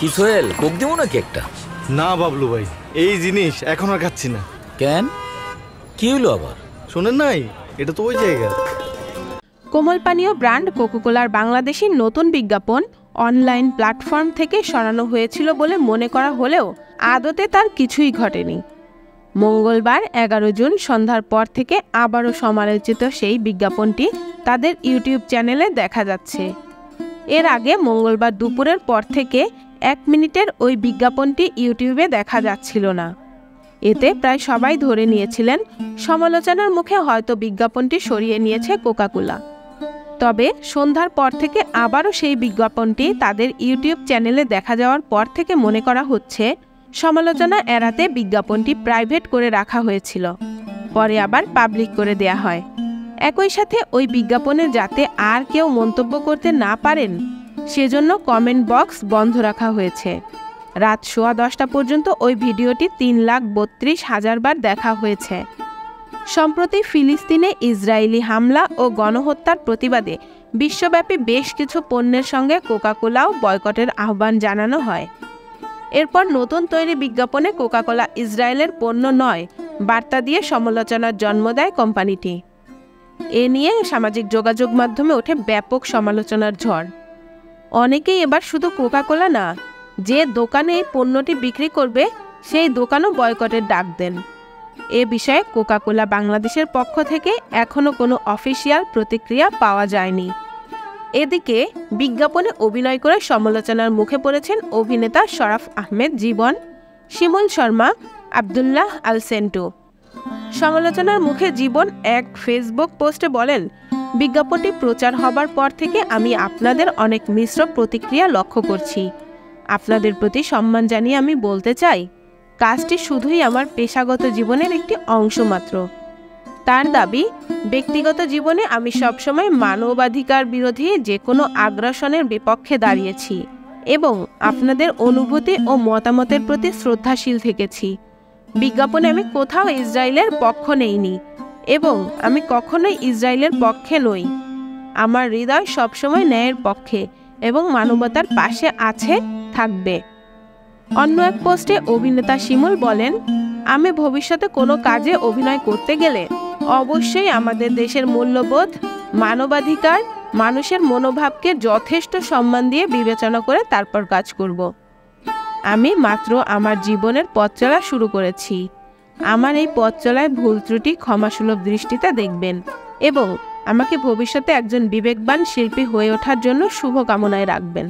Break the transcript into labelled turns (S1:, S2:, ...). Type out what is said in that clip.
S1: কি সোহেল, কোক দেবো নাকি একটা?
S2: না বাবলু ভাই, এই জিনিস এখন আর খাচ্ছি না।
S1: কেন, কি হইলো আবার?
S2: শোনেন নাই, এটা তো ওই জায়গা।
S3: কোমল পানীয় ব্র্যান্ড কোকাকোলার বাংলাদেশি নতুন বিজ্ঞাপন অনলাইন প্ল্যাটফর্ম থেকে সরানো হয়েছিল বলে মনে করা হলেও আদতে তার কিছুই ঘটেনি। মঙ্গলবার 11 জুন সন্ধ্যার পর থেকে আবারও সমালোচিত সেই বিজ্ঞাপনটি তাদের ইউটিউব চ্যানেলে দেখা যাচ্ছে। এর আগে মঙ্গলবার দুপুরের পর থেকে 1 মিনিটের ওই বিজ্ঞাপনটি ইউটিউবে দেখা যাচ্ছিল না। এতে প্রায় সবাই ধরে নিয়েছিলেন সমালোচনার মুখে হয়তো বিজ্ঞাপনটি সরিয়ে নিয়েছে কোকাকোলা। তবে সন্ধ্যার পর থেকে আবারও সেই বিজ্ঞাপনটি তাদের ইউটিউব চ্যানেলে দেখা যাওয়ার পর থেকে মনে করা হচ্ছে সমালোচনা এড়াতে বিজ্ঞাপনটি প্রাইভেট করে রাখা হয়েছিল, পরে আবার পাবলিক করে দেয়া হয়। একই সাথে ওই বিজ্ঞাপনে যাতে আর কেউ মন্তব্য করতে না পারেন সেজন্য কমেন্ট বক্স বন্ধ রাখা হয়েছে। রাত 10:15 পর্যন্ত ওই ভিডিওটি 3,32,000 বার দেখা হয়েছে। সম্প্রতি ফিলিস্তিনে ইসরায়েলি হামলা ও গণহত্যার প্রতিবাদে বিশ্বব্যাপী বেশ কিছু পণ্যের সঙ্গে কোকাকোলাও বয়কটের আহ্বান জানানো হয়। এরপর নতুন তৈরি বিজ্ঞাপনে কোকাকোলা ইসরায়েলের পণ্য নয় বার্তা দিয়ে সমালোচনার জন্ম দেয় কোম্পানিটি। এ নিয়ে সামাজিক যোগাযোগ মাধ্যমে ওঠে ব্যাপক সমালোচনার ঝড়। অনেকেই এবার শুধু কোকাকোলা না, যে দোকানে এই পণ্যটি বিক্রি করবে সেই দোকানও বয়কটের ডাক দেন। এ বিষয়ে কোকাকোলা বাংলাদেশের পক্ষ থেকে এখনও কোনো অফিসিয়াল প্রতিক্রিয়া পাওয়া যায়নি। এদিকে বিজ্ঞাপনে অভিনয় করে সমালোচনার মুখে পড়েছেন অভিনেতা শরাফ আহমেদ জীবন, শিমুল শর্মা, আব্দুল্লাহ আল সেন্টু। সমালোচনার মুখে জীবন এক ফেসবুক পোস্টে বলেন, বিজ্ঞাপনটি প্রচার হবার পর থেকে আমি আপনাদের অনেক মিশ্র প্রতিক্রিয়া লক্ষ্য করছি। আপনাদের প্রতি সম্মান জানিয়ে আমি বলতে চাই, কাজটি শুধুই আমার পেশাগত জীবনের একটি অংশ মাত্র। তার দাবি, ব্যক্তিগত জীবনে আমি সবসময় মানবাধিকার বিরোধী যে কোনো আগ্রাসনের বিপক্ষে দাঁড়িয়েছি এবং আপনাদের অনুভূতি ও মতামতের প্রতি শ্রদ্ধাশীল থেকেছি। বিজ্ঞাপনে আমি কোথাও ইসরায়েলের পক্ষ নেইনি এবং আমি কখনোই ইসরায়েলের পক্ষে নই। আমার হৃদয় সবসময় ন্যায়ের পক্ষে এবং মানবতার পাশে আছে, থাকবে। অন্য এক পোস্টে অভিনেতা শিমুল বলেন, আমি ভবিষ্যতে কোনো কাজে অভিনয় করতে গেলে অবশ্যই আমাদের দেশের মূল্যবোধ, মানবাধিকার, মানুষের মনোভাবকে যথেষ্ট সম্মান দিয়ে বিবেচনা করে তারপর কাজ করব। আমি মাত্র আমার জীবনের পথ চলা শুরু করেছি। আমার এই পথ চলায় ভুল ত্রুটি ক্ষমাসুলভ দৃষ্টিতে দেখবেন এবং আমাকে ভবিষ্যতে একজন বিবেকবান শিল্পী হয়ে ওঠার জন্য শুভকামনায় রাখবেন।